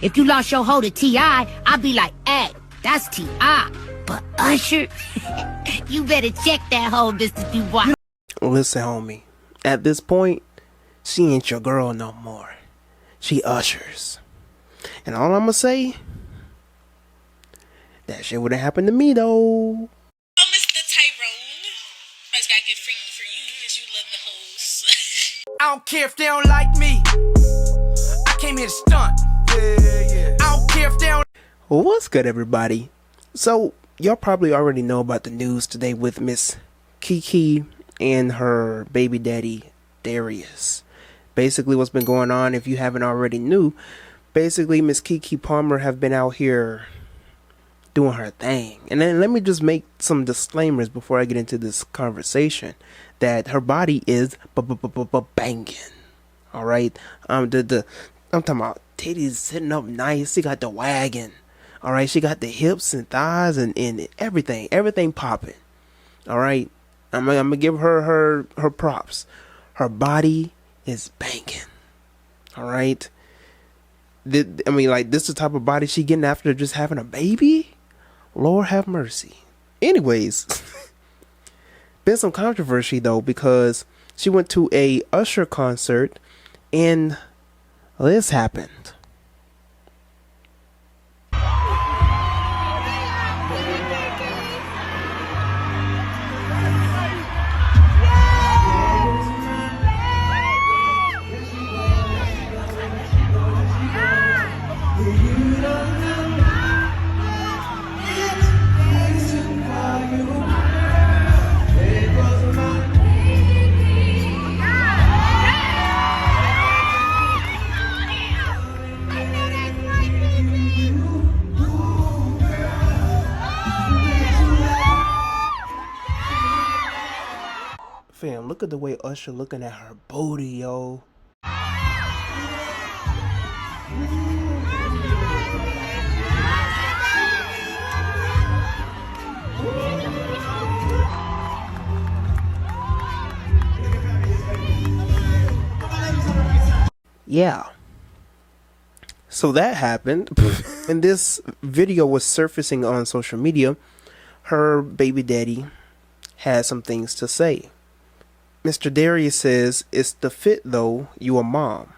If you lost your hoe to T.I., I'd be like, hey, that's T.I. But Usher, you better check that hoe, Mr. Dubois. Listen, homie, at this point, she ain't your girl no more. She Usher's. And all I'ma say, that shit wouldn't happen to me though. Oh, Mr. Tyrone. First gotta get freaky for you because you love the hoes. I don't care if they don't like me. I came here to stunt. I don't care if they don't. Well, what's good, everybody? So, y'all probably already know about the news today with Miss KeKe and her baby daddy, Darius. Basically, what's been going on, if you haven't already knew, basically, Miss KeKe Palmer have been out here doing her thing. And then let me just make some disclaimers before I get into this conversation, that her body is banging. All right, I'm talking about titties sitting up nice. She got the wagon. All right, she got the hips and thighs and everything popping. All right, I'm gonna give her props. Her body is banging. All right. I mean, like, this is the type of body she getting after just having a baby? Lord have mercy. Anyways, been some controversy though, because she went to a Usher concert and this happened. Fam, look at the way Usher looking at her booty, yo. Yeah. So that happened. And this video was surfacing on social media. Her baby daddy had some things to say. Mr. Darius says, "It's the fit though, you a mom."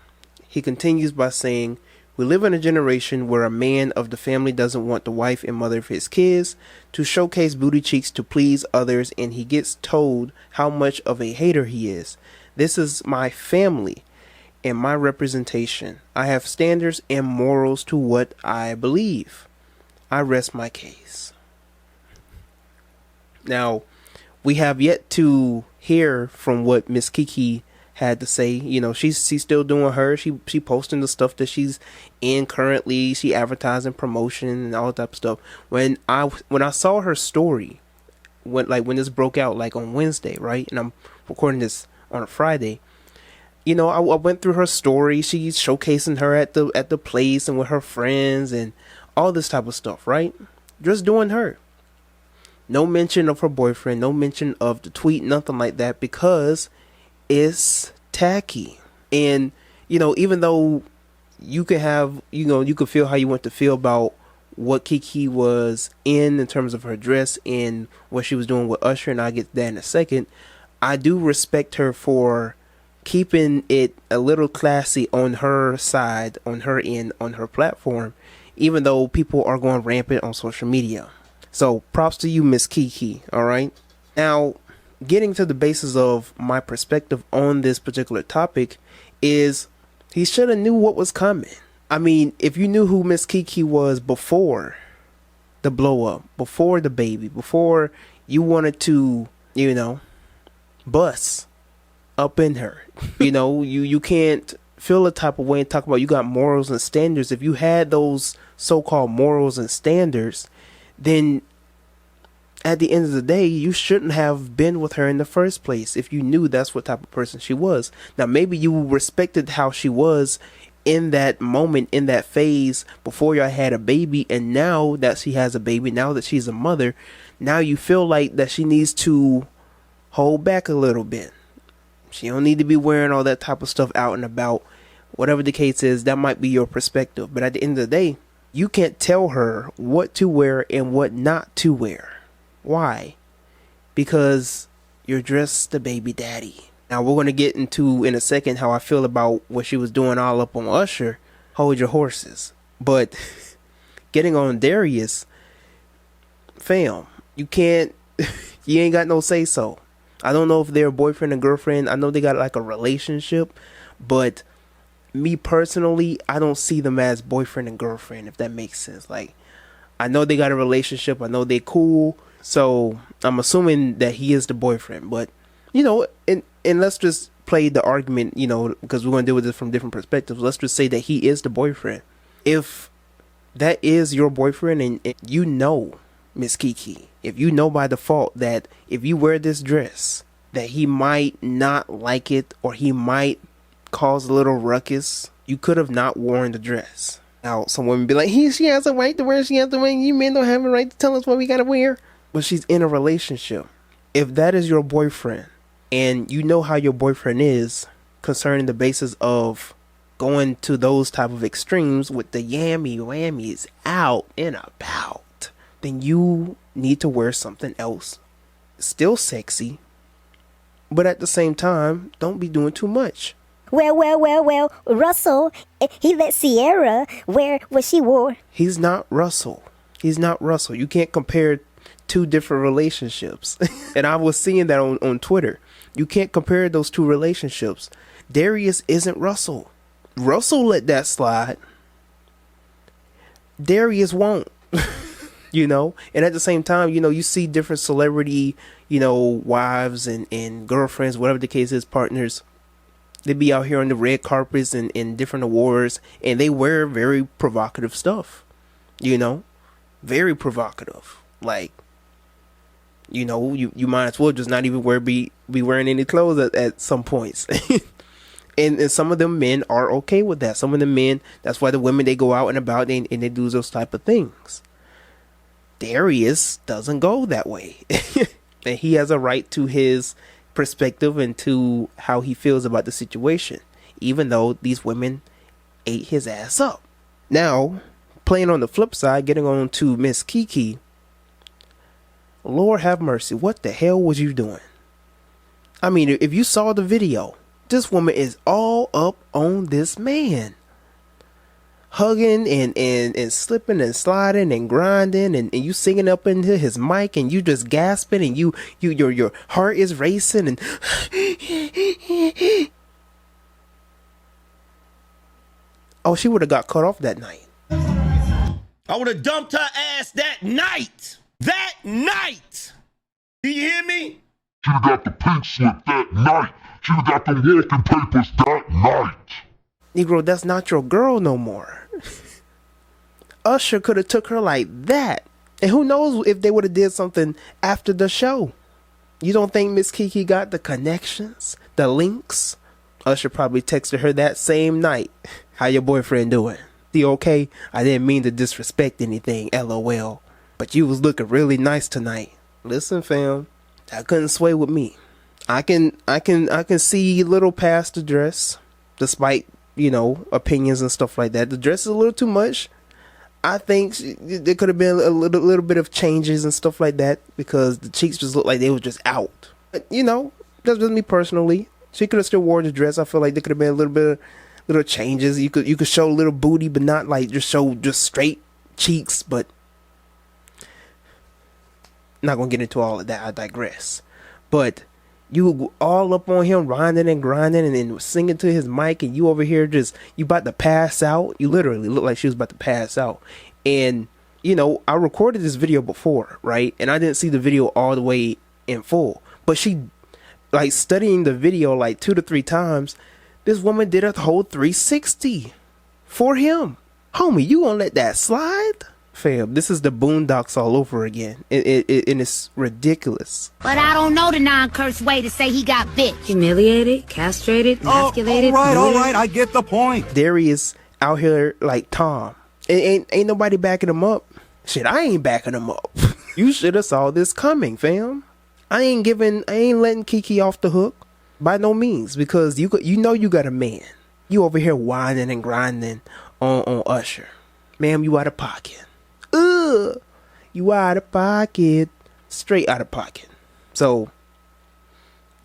He continues by saying, "We live in a generation where a man of the family doesn't want the wife and mother of his kids to showcase booty cheeks to please others, and he gets told how much of a hater he is. This is my family and my representation. I have standards and morals to what I believe. I rest my case." Now, we have yet to hear from what Miss KeKe had to say. You know, she's still doing her. She posting the stuff that she's in currently. She advertising, promotion, and all that type of stuff. When I saw her story, when this broke out, like on Wednesday, right? And I'm recording this on a Friday. You know, I went through her story. She's showcasing her at the place and with her friends and all this type of stuff, right? Just doing her. No mention of her boyfriend, no mention of the tweet, nothing like that, because it's tacky. And, you know, even though you could have, you know, you could feel how you want to feel about what KeKe was in terms of her dress and what she was doing with Usher, and I'll get to that in a second, I do respect her for keeping it a little classy on her side, on her end, on her platform, even though people are going rampant on social media. So props to you, Miss KeKe. All right. Now, getting to the basis of my perspective on this particular topic is he should have knew what was coming. I mean, if you knew who Miss KeKe was before the blow up, before the baby, before you wanted to, you know, bust up in her, you know, you can't feel a type of way and talk about you got morals and standards. If you had those so-called morals and standards, then at the end of the day, you shouldn't have been with her in the first place if you knew that's what type of person she was. Now, maybe you respected how she was in that moment, in that phase before y'all had a baby, and now that she has a baby, now that she's a mother, now you feel like that she needs to hold back a little bit. She don't need to be wearing all that type of stuff out and about Whatever the case is, that might be your perspective. But at the end of the day, you can't tell her what to wear and what not to wear. Why? Because you're just the baby daddy. Now, we're going to get into in a second how I feel about what she was doing all up on Usher. Hold your horses. But getting on Darius, fam, you can't, you ain't got no say so. I don't know if they're boyfriend and girlfriend. I know they got like a relationship, but me personally, I don't see them as boyfriend and girlfriend, if that makes sense. Like, I know they got a relationship. I know they cool. So I'm assuming that he is the boyfriend, but you know, and let's just play the argument, you know, because we're going to deal with this from different perspectives. Let's just say that he is the boyfriend. If that is your boyfriend and you know, Miss KeKe, if you know by default that if you wear this dress, that he might not like it or he might cause a little ruckus, you could have not worn the dress. Now, some women be like, she has a right to wear, she has to wear, you men don't have a right to tell us what we got to wear. But she's in a relationship. If that is your boyfriend and you know how your boyfriend is concerning the basis of going to those type of extremes with the yammy whammies out and about, then you need to wear something else. Still sexy, but at the same time, don't be doing too much. Well, Russell, he let Sierra wear what she wore. He's not Russell. He's not Russell. You can't compare two different relationships. And I was seeing that on Twitter. You can't compare those two relationships. Darius isn't Russell. Russell let that slide. Darius won't. You know, and at the same time, you know, you see different celebrity, you know, wives and girlfriends, whatever the case is, partners. They be out here on the red carpets and in different awards, and they wear very provocative stuff, you know, very provocative. Like, you know, you might as well just not even be wearing any clothes at some points. and some of them men are okay with that. Some of the men, that's why the women, they go out and about and they do those type of things. Darius doesn't go that way. And he has a right to his perspective and to how he feels about the situation, even though these women ate his ass up. Now, playing on the flip side, getting on to Miss KeKe, Lord have mercy, what the hell was you doing? I mean, if you saw the video, this woman is all up on this man, hugging and slipping and sliding and grinding, and you singing up into his mic, and you just gasping, and your heart is racing, and oh, she would have got cut off that night. I would have dumped her ass that night. That night. Do you hear me? She got the pink slip that night. She got the walking papers that night. Negro, that's not your girl no more. Usher could have took her like that. And who knows if they would have did something after the show. You don't think Miss KeKe got the connections, the links? Usher probably texted her that same night. How your boyfriend doing? He okay? I didn't mean to disrespect anything, LOL. But you was looking really nice tonight. Listen, fam, that couldn't sway with me. I can see a little past the dress, despite, you know, opinions and stuff like that. The dress is a little too much. I think there could have been a little bit of changes and stuff like that, because the cheeks just looked like they were just out. But, you know, that's just me personally. She could have still wore the dress. I feel like there could have been a little bit of little changes. You could show a little booty, but not like just show just straight cheeks. But not gonna get into all of that. I digress. But you all up on him, grinding and grinding, and then singing to his mic, and you over here just, you about to pass out. You literally look like she was about to pass out. And you know, I recorded this video before, right? And I didn't see the video all the way in full, but she, like, studying the video like 2 to 3 times, this woman did a whole 360 for him. Homie, you gonna let that slide? Fam, this is the Boondocks all over again. And it's ridiculous. But I don't know the non-curse way to say he got bitch. Humiliated, castrated, emasculated. All right, I get the point. Darius out here like Tom. Ain't nobody backing him up. Shit, I ain't backing him up. You should have saw this coming, fam. I ain't letting KeKe off the hook by no means, because you know you got a man. You over here whining and grinding on Usher. Ma'am, you out of pocket. Ugh. You out of pocket. Straight out of pocket. So,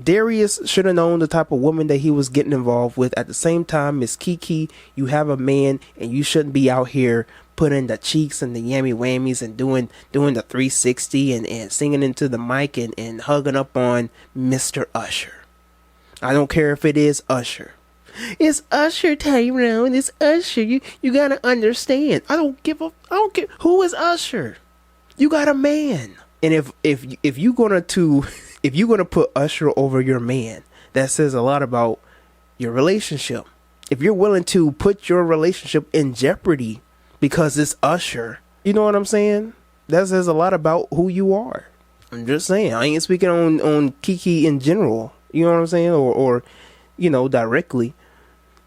Darius should have known the type of woman that he was getting involved with. At the same time, Miss KeKe, you have a man and you shouldn't be out here putting the cheeks and the yammy whammies and doing the 360 and singing into the mic and hugging up on Mr. Usher. I don't care if it is Usher. It's Usher, Tyrone. It's Usher. You gotta understand. I don't care. Who is Usher? You got a man. And if you're gonna put Usher over your man, that says a lot about your relationship. If you're willing to put your relationship in jeopardy because it's Usher, you know what I'm saying? That says a lot about who you are. I'm just saying. I ain't speaking on KeKe in general. You know what I'm saying? Or directly.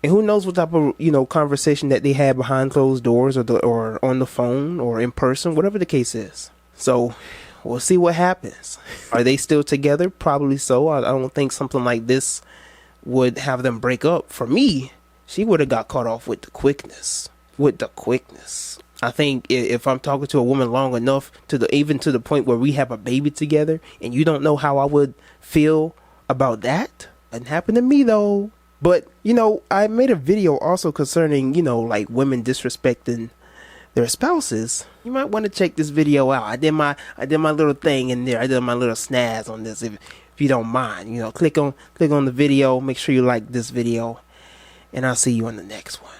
And who knows what type of, conversation that they had behind closed doors or on the phone or in person, whatever the case is. So we'll see what happens. Are they still together? Probably so. I don't think something like this would have them break up. For me, she would have got caught off with the quickness. I think if I'm talking to a woman long enough, even to the point where we have a baby together, and you don't know how I would feel about that. Doesn't happen to me though. But I made a video also concerning like women disrespecting their spouses. You might want to check this video out. I did my little thing in there. I did my little snaz on this. If you don't mind, click on the video. Make sure you like this video, and I'll see you in the next one.